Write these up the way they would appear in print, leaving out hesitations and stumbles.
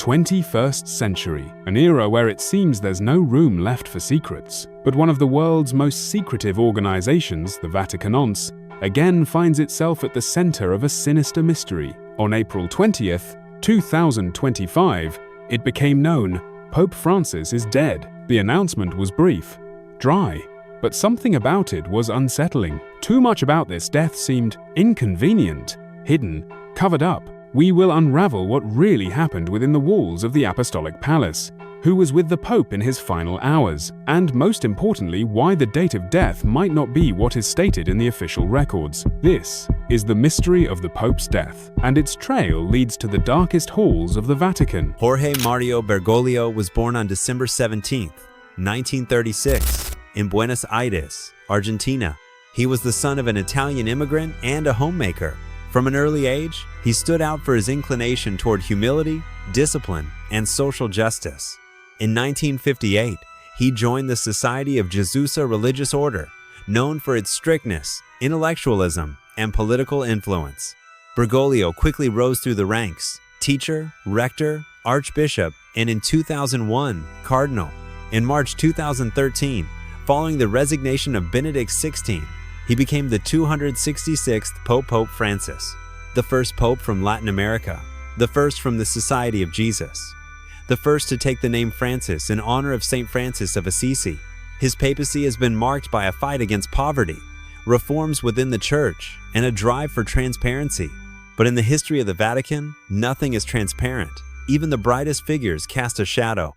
21st century, an era where it seems there's no room left for secrets. But one of the world's most secretive organizations, the Vatican, again finds itself at the center of a sinister mystery. On April 20th, 2025, it became known Pope Francis is dead. The announcement was brief, dry, but something about it was unsettling. Too much about this death seemed inconvenient, hidden, covered up. We will unravel what really happened within the walls of the Apostolic Palace, who was with the Pope in his final hours, and most importantly, why the date of death might not be what is stated in the official records. This is the mystery of the Pope's death, and its trail leads to the darkest halls of the Vatican. Jorge Mario Bergoglio was born on December 17, 1936, in Buenos Aires, Argentina. He was the son of an Italian immigrant and a homemaker. From an early age, he stood out for his inclination toward humility, discipline, and social justice. In 1958, he joined the Society of Jesusa religious order, known for its strictness, intellectualism, and political influence. Bergoglio quickly rose through the ranks: teacher, rector, archbishop, and in 2001, cardinal. In March 2013, following the resignation of Benedict XVI, he became the 266th Pope Francis, the first pope from Latin America, the first from the Society of Jesus, the first to take the name Francis in honor of Saint Francis of Assisi. His papacy has been marked by a fight against poverty, reforms within the Church, and a drive for transparency. But in the history of the Vatican, nothing is transparent. Even the brightest figures cast a shadow.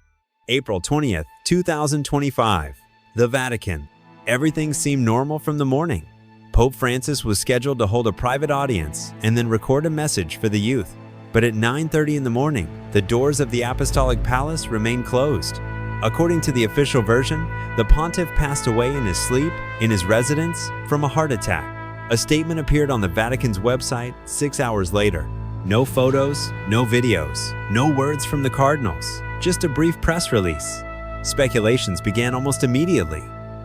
April 20th, 2025. The Vatican. Everything seemed normal from the morning. Pope Francis was scheduled to hold a private audience and then record a message for the youth. But at 9:30 in the morning, the doors of the Apostolic Palace remained closed. According to the official version, the pontiff passed away in his sleep, in his residence, from a heart attack. A statement appeared on the Vatican's website 6 hours later. No photos, no videos, no words from the cardinals, just a brief press release. Speculations began almost immediately.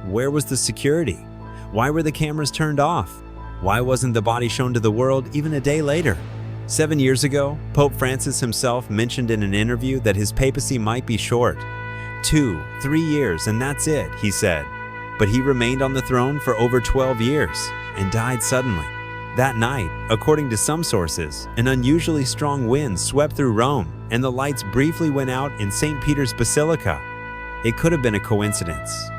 Where was the security? Why were the cameras turned off? Why wasn't the body shown to the world even a day later? 7 years ago, Pope Francis himself mentioned in an interview that his papacy might be short. 2-3 years and that's it, he said. But he remained on the throne for over 12 years and died suddenly. That night, according to some sources, an unusually strong wind swept through Rome and the lights briefly went out in St. Peter's Basilica. It could have been a coincidence.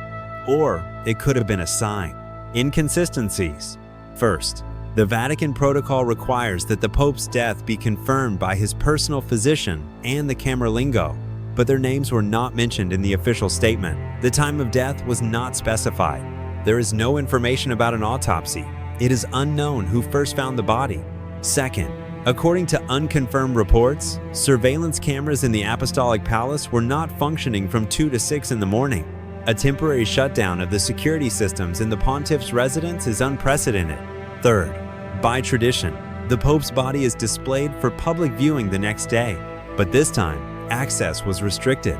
Or it could have been a sign. Inconsistencies. First, the Vatican protocol requires that the Pope's death be confirmed by his personal physician and the Camerlengo, but their names were not mentioned in the official statement. The time of death was not specified. There is no information about an autopsy. It is unknown who first found the body. Second, according to unconfirmed reports, surveillance cameras in the Apostolic Palace were not functioning from 2 to 6 in the morning. A temporary shutdown of the security systems in the pontiff's residence is unprecedented. Third, by tradition, the Pope's body is displayed for public viewing the next day, but this time, access was restricted.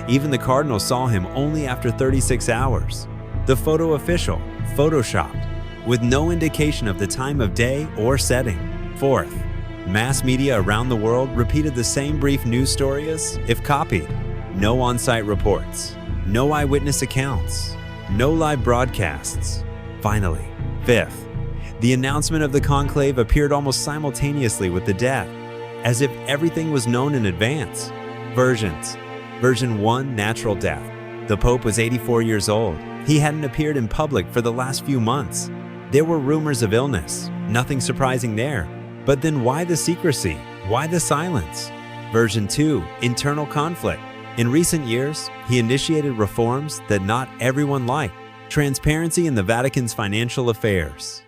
Even the cardinal saw him only after 36 hours. The photo official, photoshopped, with no indication of the time of day or setting. Fourth, mass media around the world repeated the same brief news story as if copied. No on-site reports. No eyewitness accounts, no live broadcasts. Finally, fifth, the announcement of the conclave appeared almost simultaneously with the death, as if everything was known in advance. Versions. Version 1, natural death. The Pope was 84 years old. He hadn't appeared in public for the last few months. There were rumors of illness, nothing surprising there. But then why the secrecy? Why the silence? Version 2, internal conflict. In recent years, he initiated reforms that not everyone liked. Transparency in the Vatican's financial affairs.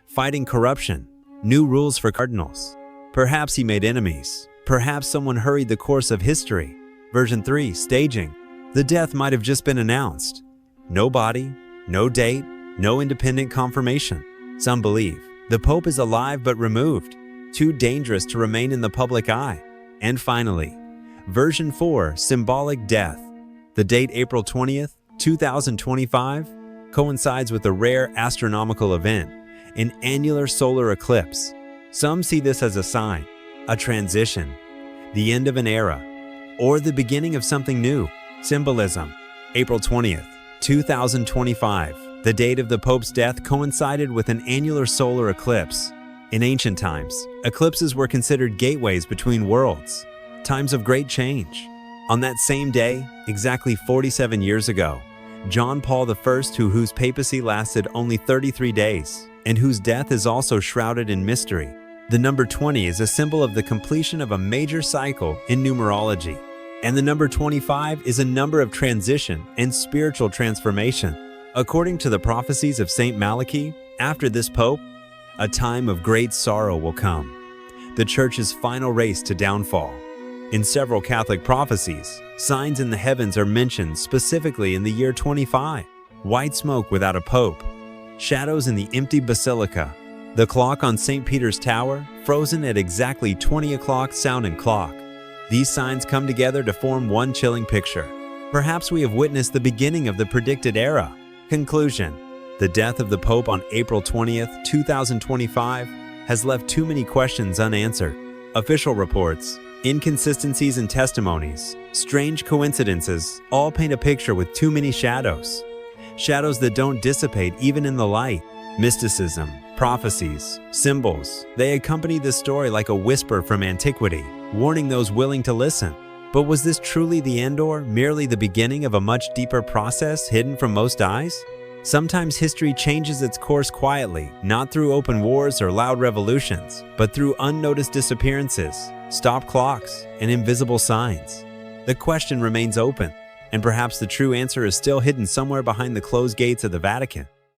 Fighting corruption. New rules for cardinals. Perhaps he made enemies. Perhaps someone hurried the course of history. Version 3, staging. The death might have just been announced. No body, no date, no independent confirmation. Some believe the Pope is alive but removed, too dangerous to remain in the public eye. And finally, Version 4, symbolic death. The date April 20th, 2025 coincides with a rare astronomical event, an annular solar eclipse. Some see this as a sign, a transition, the end of an era, or the beginning of something new. Symbolism. April 20th, 2025. The date of the Pope's death coincided with an annular solar eclipse. In ancient times, eclipses were considered gateways between worlds, times of great change. On that same day, exactly 47 years ago, John Paul I, whose papacy lasted only 33 days, and whose death is also shrouded in mystery. The number 20 is a symbol of the completion of a major cycle in numerology. And the number 25 is a number of transition and spiritual transformation. According to the prophecies of Saint Malachi, after this pope, a time of great sorrow will come, the Church's final race to downfall. In several Catholic prophecies, signs in the heavens are mentioned specifically in the year 25. White smoke without a pope, shadows in the empty basilica, the clock on St. Peter's Tower, frozen at exactly 20 o'clock sound and clock. These signs come together to form one chilling picture. Perhaps we have witnessed the beginning of the predicted era. Conclusion. The death of the Pope on April 20th, 2025 has left too many questions unanswered. Official reports, inconsistencies in testimonies, strange coincidences all paint a picture with too many shadows. Shadows that don't dissipate even in the light. Mysticism, prophecies, symbols, they accompany this story like a whisper from antiquity, warning those willing to listen. But was this truly the end or merely the beginning of a much deeper process hidden from most eyes? Sometimes history changes its course quietly, not through open wars or loud revolutions, but through unnoticed disappearances, stopped clocks, and invisible signs. The question remains open, and perhaps the true answer is still hidden somewhere behind the closed gates of the Vatican.